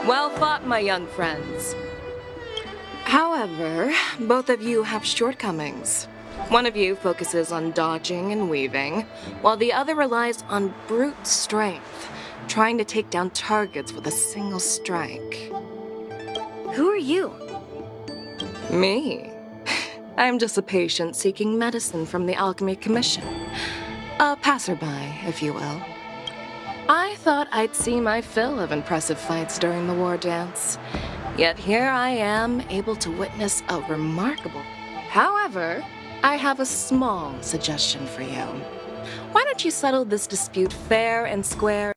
Well fought, my young friends. However, both of you have shortcomings. One of you focuses on dodging and weaving, while the other relies on brute strength, trying to take down targets with a single strike. Who are you? Me? I'm just a patient seeking medicine from the Alchemy Commission. A passerby, if you will. I thought I'd see my fill of impressive fights during the war dance. Yet here I am, able to witness a remarkable... However, I have a small suggestion for you. Why don't you settle this dispute fair and square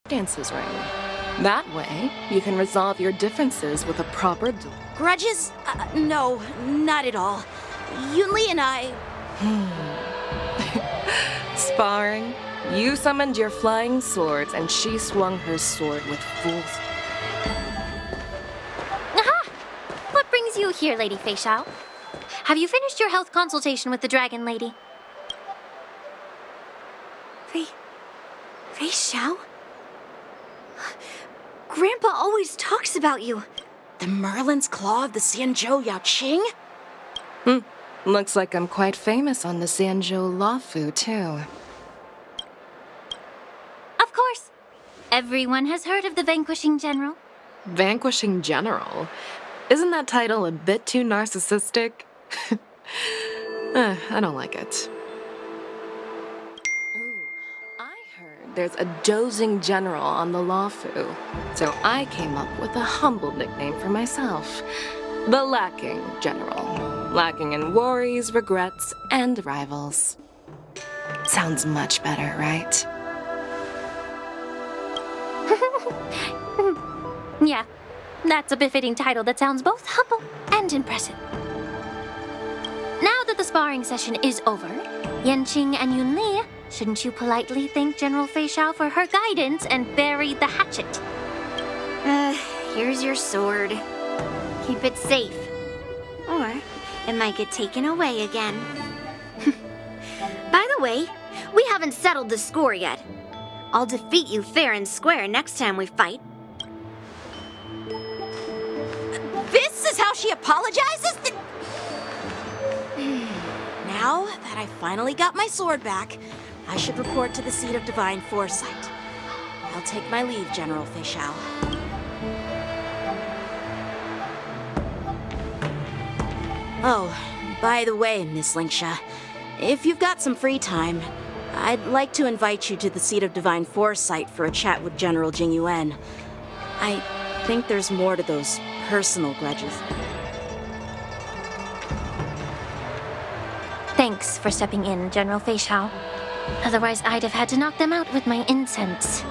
dances ring? That way, you can resolve your differences with a proper Grudges? No, not at all. Yunli and I... Sparring? You summoned your flying swords, and she swung her sword with full... Aha! What brings you here, Lady Fei Xiao? Have you finished your health consultation with the Dragon Lady? Fei Xiao? Grandpa always talks about you. The Merlin's Claw of the Xianzhou Yaoqing? Looks like I'm quite famous on the Xianzhou Luofu, too. Of course. Everyone has heard of the Vanquishing General. Vanquishing General? Isn't that title a bit too narcissistic? I don't like it. I heard there's a dozing general on the Luofu, so I came up with a humble nickname for myself. The Lacking General. Lacking in worries, regrets, and rivals. Sounds much better, right? Yeah, that's a befitting title that sounds both humble and impressive. Now that the sparring session is over, Yanqing and Yunli, shouldn't you politely thank General Fei Xiao for her guidance and bury the hatchet? Here's your sword. Keep it safe. Or it might get taken away again. By the way, we haven't settled the score yet. I'll defeat you fair and square next time we fight. This is how she apologizes? Now that I finally got my sword back, I should report to the seat of Divine Foresight. I'll take my leave, General Fei Xiao. Oh, by the way, Miss Linxia, if you've got some free time, I'd like to invite you to the seat of Divine Foresight for a chat with General Jing Yuan. I think there's more to those personal grudges. Thanks for stepping in, General Fei Xiao. Otherwise, I'd have had to knock them out with my incense.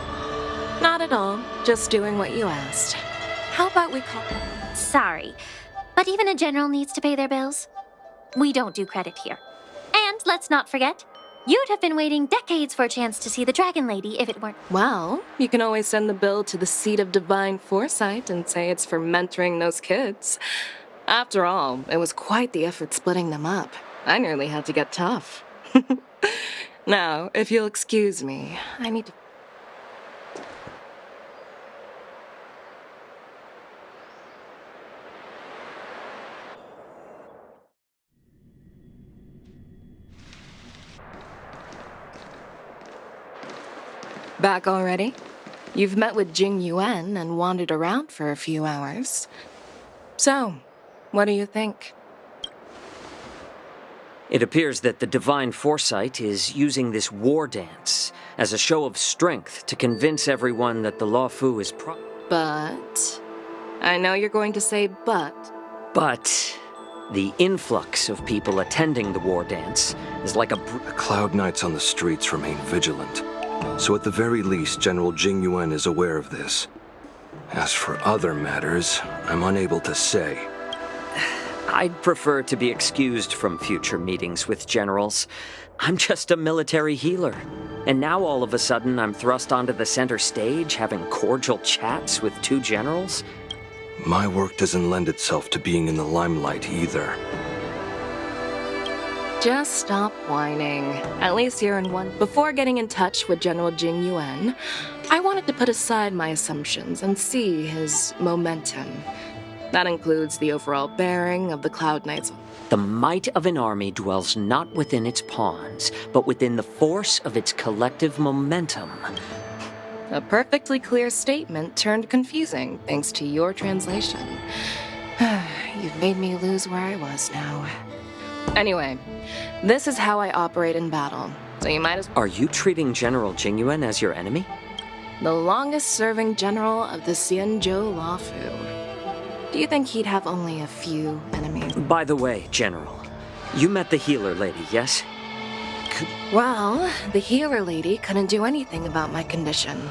Not at all. Just doing what you asked. How about we call... Sorry, but even a general needs to pay their bills. We don't do credit here. And let's not forget, you'd have been waiting decades for a chance to see the Dragon Lady if it weren't... Well, you can always send the bill to the seat of Divine Foresight and say it's for mentoring those kids. After all, it was quite the effort splitting them up. I nearly had to get tough. Now, if you'll excuse me, I need to. Back already? You've met with Jing Yuan and wandered around for a few hours. So, what do you think? It appears that the Divine Foresight is using this war dance as a show of strength to convince everyone that the Luofu is But... I know you're going to say but. But the influx of people attending the war dance is like The Cloud Knights on the streets remain vigilant. So at the very least, General Jing Yuan is aware of this. As for other matters, I'm unable to say. I'd prefer to be excused from future meetings with generals. I'm just a military healer. And now all of a sudden I'm thrust onto the center stage having cordial chats with two generals? My work doesn't lend itself to being in the limelight either. Just stop whining. At least you're in one. Before getting in touch with General Jing Yuan, I wanted to put aside my assumptions and see his momentum. That includes the overall bearing of the Cloud Knights. The might of an army dwells not within its pawns, but within the force of its collective momentum. A perfectly clear statement turned confusing thanks to your translation. You've made me lose where I was now. Anyway, this is how I operate in battle, so you might as well. Are you treating General Jingyuan as your enemy? The longest-serving general of the Xianzhou Luofu. Do you think he'd have only a few enemies? By the way, General, you met the healer lady, yes? Well, the healer lady couldn't do anything about my condition.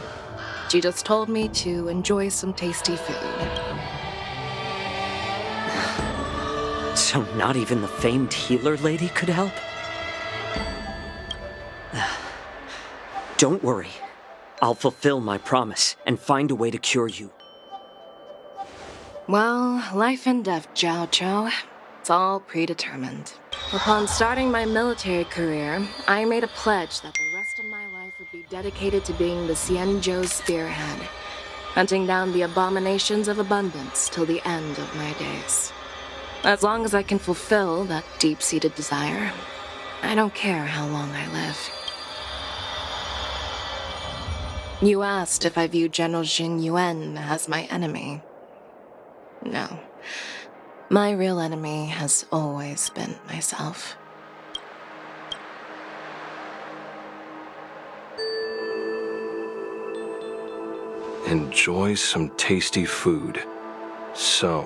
She just told me to enjoy some tasty food. So not even the famed healer lady could help? Don't worry. I'll fulfill my promise and find a way to cure you. Well, life and death, Zhao Chou. It's all predetermined. Upon starting my military career, I made a pledge that the rest of my life would be dedicated to being the Xianzhou spearhead, hunting down the abominations of abundance till the end of my days. As long as I can fulfill that deep-seated desire, I don't care how long I live. You asked if I view General Jing Yuan as my enemy. No. My real enemy has always been myself. Enjoy some tasty food. So,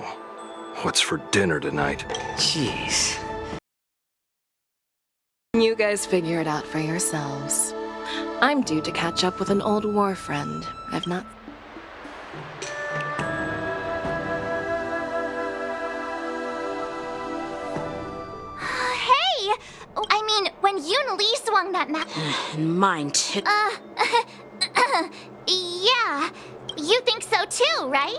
what's for dinner tonight? Jeez. You guys figure it out for yourselves. I'm due to catch up with an old war friend I've not... Hey! I mean, when Yoon Lee swung that map. Mine too. Yeah. You think so too, right?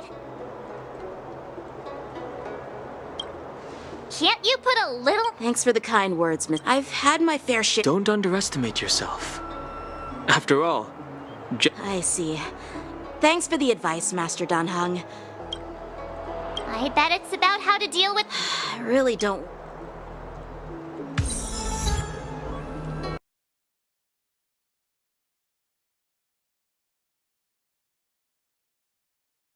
Can't you put a little... Thanks for the kind words, Miss. I've had my fair share. Don't underestimate yourself. After all, I see. Thanks for the advice, Master Dan Heng. I bet it's about how to deal with... I really don't